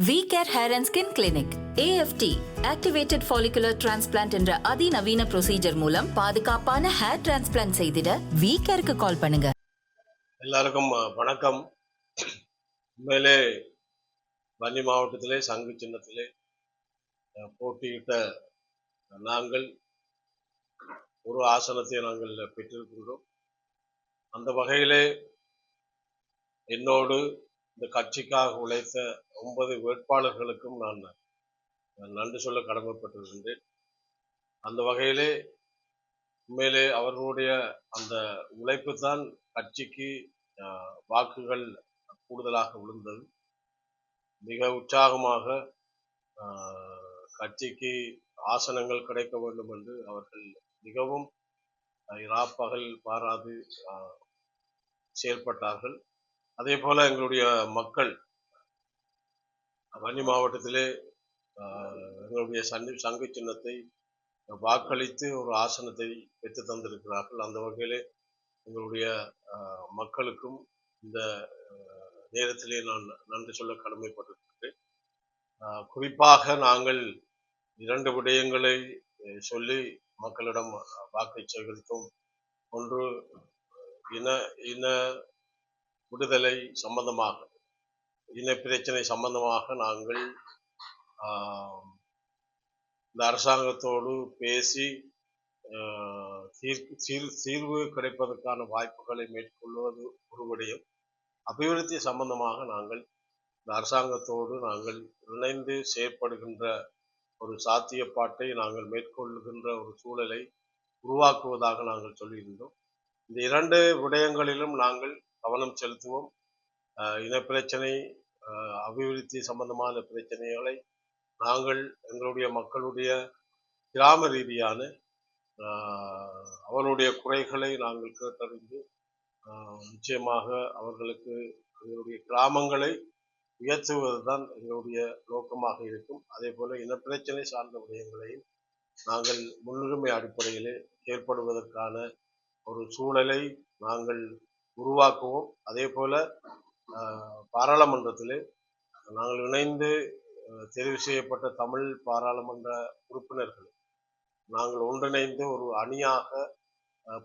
V-Care Hair and Skin Clinic AFT Activated Follicular Transplant என்ற அதிநவீன procedure மூலம் பாதுகாப்பான ஹேர் டிரான்ஸ்பிளான்ட் செய்திட V-Careக்கு கால் பண்ணுங்க. எல்லாருக்கும் வணக்கம். உண்மையிலே வன்னி மாவட்டத்திலே சங்கு சின்னத்திலே போட்டியிட்ட நாங்கள் ஒரு ஆசனத்தை நாங்கள் பெற்றிருக்கின்றோம். அந்த வகையிலே என்னோடு இந்த கட்சிக்காக உழைத்த 9 வேட்பாளர்களுக்கும் நான் நன்றி சொல்ல கடமைப்பட்டிருக்கின்றேன். அந்த வகையிலே உண்மையிலே அவர்களுடைய அந்த உழைப்பு தான் கட்சிக்கு வாக்குகள் கூடுதலாக விழுந்தது. மிக உற்சாகமாக கட்சிக்கு ஆசனங்கள் கிடைக்க வேண்டும் என்று அவர்கள் மிகவும் இராப்பகல் பாராது செயல்பட்டார்கள். அதே போல எங்களுடைய மக்கள் வன்னி மாவட்டத்திலே எங்களுடைய சங்கு சின்னத்தை வாக்களித்து ஒரு ஆசனத்தை பெற்று தந்திருக்கிறார்கள். அந்த வகையிலே எங்களுடைய மக்களுக்கும் இந்த நேரத்திலே நான் நன்றி சொல்ல கடமைப்பட்டிருக்கிறேன். குறிப்பாக நாங்கள் 2 விடயங்களை சொல்லி மக்களிடம் வாக்கை சேகரித்தோம். ஒன்று இன விடுதலை சம்பந்தமாக, இன பிரச்சனை சம்பந்தமாக நாங்கள் இந்த அரசாங்கத்தோடு பேசி தீர்வு கிடைப்பதற்கான வாய்ப்புகளை மேற்கொள்வது ஒரு விடயம். அபிவிருத்தி சம்பந்தமாக நாங்கள் இந்த அரசாங்கத்தோடு நாங்கள் இணைந்து செயற்படுகின்ற ஒரு சாத்தியப்பாட்டை நாங்கள் மேற்கொள்ளுகின்ற ஒரு சூழலை உருவாக்குவதாக நாங்கள் சொல்லியிருந்தோம். இந்த 2 விடயங்களிலும் நாங்கள் கவனம் செலுத்துவோம். இனப்பிரச்சனை, அபிவிருத்தி சம்பந்தமான பிரச்சனைகளை நாங்கள் எங்களுடைய மக்களுடைய கிராம ரீதியான அவருடைய குறைகளை நாங்கள் கேட்டறிந்து நிச்சயமாக அவர்களுக்கு எங்களுடைய கிராமங்களை உயர்த்துவதுதான் எங்களுடைய நோக்கமாக இருக்கும். அதே போல இனப்பிரச்சனை சார்ந்த விடயங்களையும் நாங்கள் முன்னுரிமை அடிப்படையிலே செயல்படுவதற்கான ஒரு சூழலை நாங்கள் உருவாக்குவோம். அதே போல பாராளுமன்றத்திலே நாங்கள் இணைந்து தெரிவு செய்யப்பட்ட தமிழ் பாராளுமன்ற உறுப்பினர்கள் நாங்கள் ஒன்றிணைந்து ஒரு அணியாக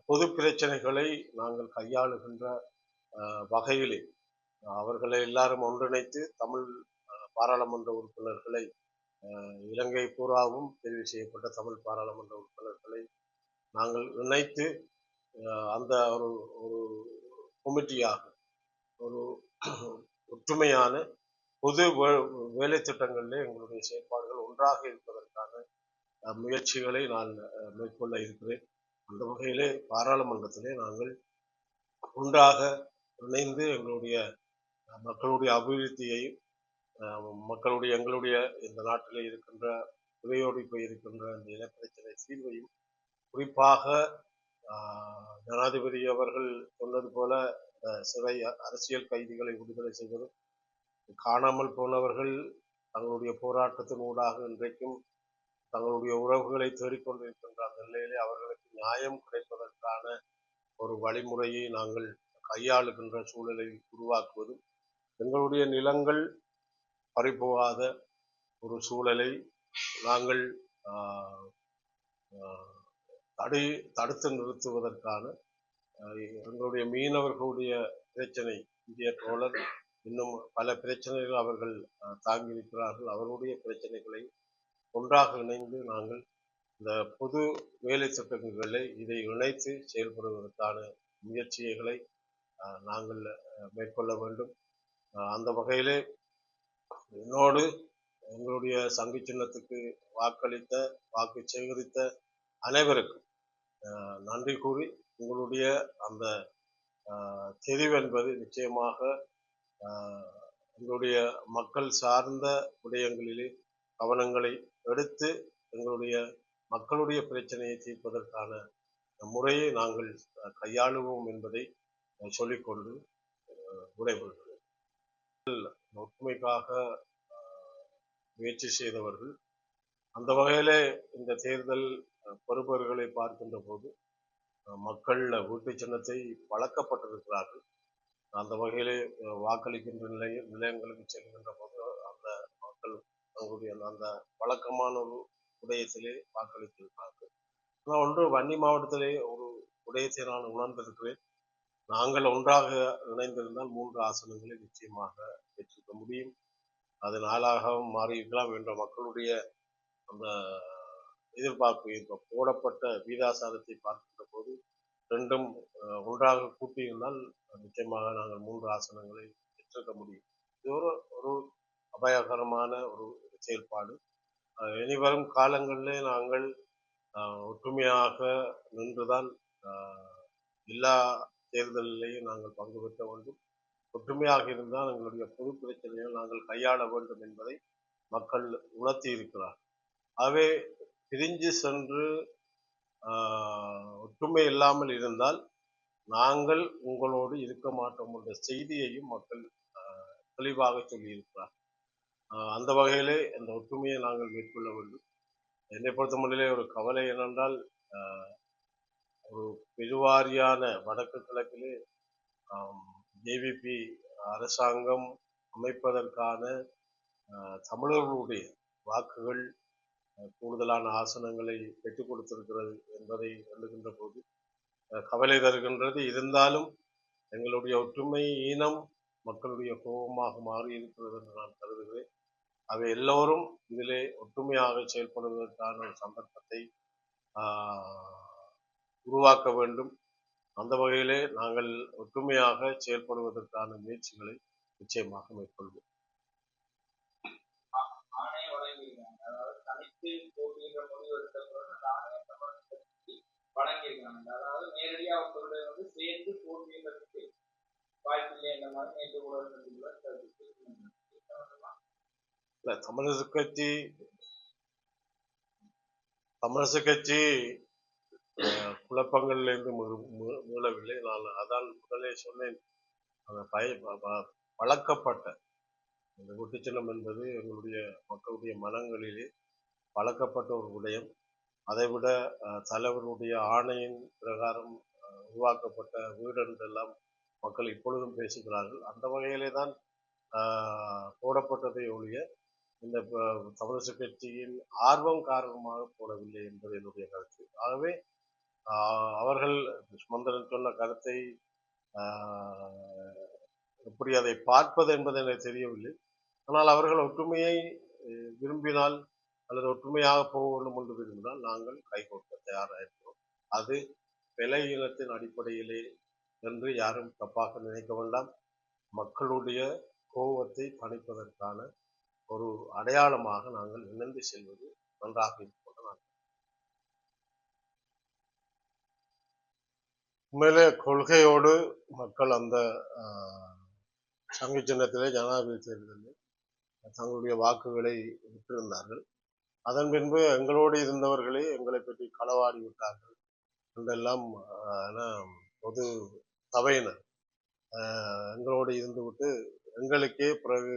பொது பிரச்சனைகளை நாங்கள் கையாளுகின்ற வகையிலே அவர்களை எல்லாரும் ஒன்றிணைத்து தமிழ் பாராளுமன்ற உறுப்பினர்களை, இலங்கை பூராவும் தெரிவு செய்யப்பட்ட தமிழ் பாராளுமன்ற உறுப்பினர்களை நாங்கள் இணைத்து அந்த ஒரு கமிட்டியாக ஒரு ஒற்றுமையான பொது வேலை திட்டங்களிலே எங்களுடைய செயற்பாடுகள் ஒன்றாக இருப்பதற்கான முயற்சிகளை நான் மேற்கொள்ள இருக்கிறேன். அந்த வகையிலே பாராளுமன்றத்திலே நாங்கள் ஒன்றாக இணைந்து எங்களுடைய மக்களுடைய அபிவிருத்தியையும் எங்களுடைய இந்த நாட்டிலே இருக்கின்ற இவையோடு இருக்கின்ற இந்த இனப்பிரச்சனை தீர்வையும், குறிப்பாக ஜனாதிபதி அவர்கள் சொன்னது போல சிறை அரசியல் கைதிகளை விடுதலை செய்வதும், காணாமல் போனவர்கள் தங்களுடைய போராட்டத்தின் ஊடாக இன்றைக்கும் தங்களுடைய உறவுகளை தேடிக்கொண்டிருக்கின்ற அந்த நிலையிலே அவர்களுக்கு நியாயம் கிடைப்பதற்கான ஒரு வழிமுறையை நாங்கள் கையாளுகின்ற சூழலை உருவாக்குவதும், எங்களுடைய நிலங்கள் பறிபோகாத ஒரு சூழலை நாங்கள் தடுத்து நிறுத்துவதற்கான எங்களுடைய மீனவர்களுடைய பிரச்சனை, இந்திய தோழர் இன்னும் பல பிரச்சனைகள் அவர்கள் தாங்கியிருக்கிறார்கள். அவர்களுடைய பிரச்சனைகளை ஒன்றாக இணைந்து நாங்கள் இந்த பொது வேலை திட்டங்களை இதை இணைத்து செயல்படுவதற்கான முயற்சிகளை நாங்கள் மேற்கொள்ள வேண்டும். அந்த வகையிலே என்னோடு எங்களுடைய சங்கு சின்னத்துக்கு வாக்கு சேகரித்த அனைவருக்கும் நன்றி கூறி, உங்களுடைய அந்த தெரிவு என்பது நிச்சயமாக எங்களுடைய மக்கள் சார்ந்த விடயங்களிலே கவனங்களை எடுத்து எங்களுடைய மக்களுடைய பிரச்சனையை தீர்ப்பதற்கான முறையை நாங்கள் கையாளுவோம் என்பதை சொல்லிக்கொண்டு விடைபெறுகிறேன். ஒற்றுமைக்காக முயற்சி செய்தவர்கள், அந்த வகையிலே இந்த தேர்தல் பொறுப்பவர்களை பார்க்கின்ற போது மக்கள் வீட்டு சின்னத்தை வழக்கப்பட்டிருக்கிறார்கள். அந்த வகையிலே வாக்களிக்கின்ற நிலையங்களுக்கு செல்கின்ற போது அந்த தங்களுடைய அந்த வழக்கமான ஒரு விடயத்திலே வாக்களித்திருக்கிறார்கள். ஆனால் ஒன்று வன்னி மாவட்டத்திலே ஒரு விடயத்தை நான் உணர்ந்திருக்கிறேன். நாங்கள் ஒன்றாக இணைந்திருந்தால் 3 ஆசனங்களை நிச்சயமாக பெற்றிருக்க முடியும். அது 4ஆகவும் மாறியிருக்கலாம் என்ற மக்களுடைய அந்த எதிர்பார்ப்பு. இப்போ போடப்பட்ட வீதாசாரத்தை பார்க்கின்ற போது ரெண்டும் ஒன்றாக கூட்டியிருந்தால் நிச்சயமாக நாங்கள் 3 ஆசனங்களை பெற்றிருக்க முடியும். இது ஒரு ஒரு அபாயகரமான ஒரு செயல்பாடு. இனிவரும் காலங்களிலே நாங்கள் ஒற்றுமையாக நின்றுதான் எல்லா தேர்தலிலேயும் நாங்கள் பங்கு பெற்ற வேண்டும். ஒற்றுமையாக இருந்தால் எங்களுடைய பொது பிரச்சனைகள் நாங்கள் கையாள வேண்டும் என்பதை மக்கள் உணர்த்தி இருக்கிறார். ஆகவே பிரிஞ்சு சென்று ஒற்றுமை இல்லாமல் இருந்தால் நாங்கள் உங்களோடு இருக்க மாட்டோம் என்ற செய்தியையும் மக்கள் தெளிவாக சொல்லியிருக்கிறார். அந்த வகையிலே அந்த ஒற்றுமையை நாங்கள் மேற்கொள்ள வேண்டும். என்னை பொறுத்த மட்டிலே ஒரு கவலை என்னென்றால் ஒரு பெருவாரியான வடக்கு கிழக்கிலே ஜேவிபி அரசாங்கம் அமைப்பதற்கான தமிழர்களுடைய வாக்குகள் கூடுதலான ஆசனங்களை பெற்றுக் கொடுத்திருக்கிறது என்பதை எண்ணுகின்ற போது கவலை தருகின்றது. இருந்தாலும் எங்களுடைய ஒற்றுமை ஈனம் மக்களுடைய கோபமாக மாறி இருக்கிறது என்று நான் கருதுகிறேன். அவை எல்லோரும் இதிலே ஒற்றுமையாக செயல்படுவதற்கான ஒரு சந்தர்ப்பத்தை உருவாக்க வேண்டும். அந்த வகையிலே நாங்கள் ஒற்றுமையாக செயல்படுவதற்கான முயற்சிகளை நிச்சயமாக மேற்கொள்வோம். அதாவது நேரடியாக அவர்களுடைய சேர்ந்து போட்டியிடுறதுக்கு வாய்ப்பில்லை என்ற மாதிரி நேற்று கூட தமிழரசு கட்சி குழப்பங்களிலிருந்து மீளவில்லை. நான் அதான் முதலே சொன்னேன், பழக்கப்பட்ட இந்த ஒட்டுச்சின்னம் என்பது எங்களுடைய மக்களுடைய மனங்களிலே பழக்கப்பட்ட ஒரு விடயம். அதைவிட தலைவருடைய ஆணையின் பிரகாரம் உருவாக்கப்பட்ட வீடு என்றெல்லாம் மக்கள் இப்பொழுதும் பேசுகிறார்கள். அந்த வகையிலே தான் போடப்பட்டதை ஒழிய இந்த தமிழரசு கட்சியின் ஆர்வம் காரணமாக போடவில்லை என்பது என்னுடைய கருத்து. ஆகவே அவர்கள் சுமந்திரன் சொன்ன கருத்தை எப்படி அதை பார்ப்பது என்பது எனக்கு தெரியவில்லை. ஆனால் அவர்கள் ஒற்றுமையை விரும்பினால் அல்லது ஒற்றுமையாக போக வேண்டும் என்று விரும்பினால் நாங்கள் கைகோர்க்க தயாராகிறோம். அது விலையினத்தின் அடிப்படையிலே என்று யாரும் தப்பாக நினைக்க வேண்டாம். மக்களுடைய கோபத்தை தணிப்பதற்கான ஒரு அடையாளமாக நாங்கள் இணைந்து செல்வது நன்றாக இருக்கும். உண்மையிலே கொள்கையோடு மக்கள் அந்த சங்கு சின்னத்திலே ஜனாதிபதி தேர்தலில் தங்களுடைய வாக்குகளை விட்டிருந்தார்கள். அதன் பின்பு எங்களோடு இருந்தவர்களே எங்களை பற்றி களவாடி விட்டார்கள் என்றெல்லாம் பொது சபையினர் எங்களோடு இருந்துவிட்டு எங்களுக்கே பிறகு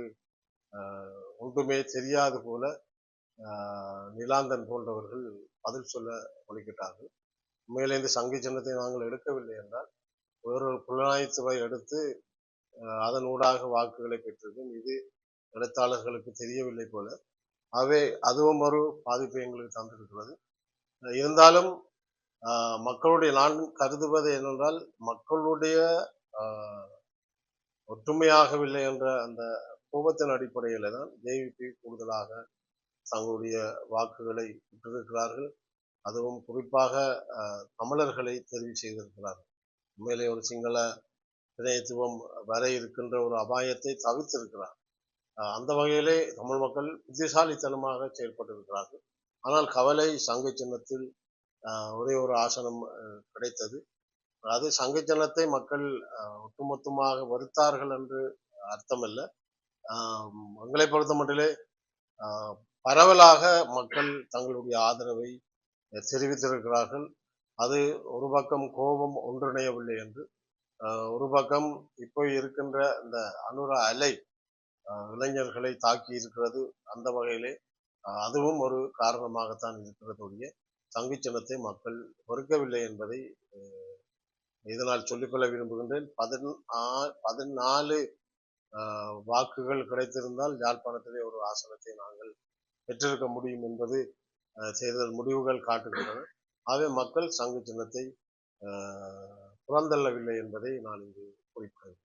ஒன்றுமே தெரியாது போல நிலாந்தன் போன்றவர்கள் பதில் சொல்ல ஒழிக்கிட்டார்கள். உண்மையிலே இந்த சங்கு சின்னத்தை நாங்கள் எடுக்கவில்லை என்றால் ஒரு புலனாய்வுத்துறை எடுத்து அதன் ஊடாக வாக்குகளை பெற்றிருக்கும். இது எழுத்தாளர்களுக்கு தெரியவில்லை போல. ஆகவே அதுவும் ஒரு பாதிப்பை எங்களுக்கு தந்திருக்கிறது. இருந்தாலும் மக்களுடைய நான் கருதுவது என்னென்றால் மக்களுடைய ஒற்றுமையாகவில்லை என்ற அந்த கோபத்தின் அடிப்படையில் தான் ஜேவிபி கூடுதலாக தங்களுடைய வாக்குகளை பெற்றிருக்கிறார்கள். அதுவும் குறிப்பாக தமிழர்களை தெரிவு செய்திருக்கிறார்கள். உண்மையிலே ஒரு சிங்கள இணையத்துவம் வர இருக்கின்ற ஒரு அபாயத்தை தவிர்த்திருக்கிறார். அந்த வகையிலே தமிழ் மக்கள் புத்திசாலித்தனமாக செயல்பட்டிருக்கிறார்கள். ஆனால் கவலை சங்கு சின்னத்தில் ஒரே ஒரு ஆசனம் கிடைத்தது. அது சங்கு சின்னத்தை மக்கள் ஒட்டுமொத்தமாக வெறுத்தார்கள் என்று அர்த்தமல்ல. எங்களை பொறுத்த மட்டிலே பரவலாக மக்கள் தங்களுடைய ஆதரவை தெரிவித்திருக்கிறார்கள். அது ஒரு பக்கம் கோபம் ஒன்றிணையவில்லை என்று, ஒரு பக்கம் இப்போ இருக்கின்ற இந்த அனுர அலை இளைஞர்களை தாக்கி இருக்கிறது. அந்த வகையிலே அதுவும் ஒரு காரணமாகத்தான் இருக்கிறதுடைய சங்கு சின்னத்தை மக்கள் வெறுக்கவில்லை என்பதை இதனால் சொல்லிக்கொள்ள விரும்புகின்றேன். 14 வாக்குகள் கிடைத்திருந்தால் யாழ்ப்பாணத்திலே ஒரு ஆசனத்தை நாங்கள் பெற்றிருக்க முடியும் என்பது தேர்தல் முடிவுகள் காட்டுகின்றன. ஆகவே மக்கள் சங்கு சின்னத்தை புறந்தள்ளவில்லை என்பதை நான் இங்கு குறிப்பிடுகிறேன்.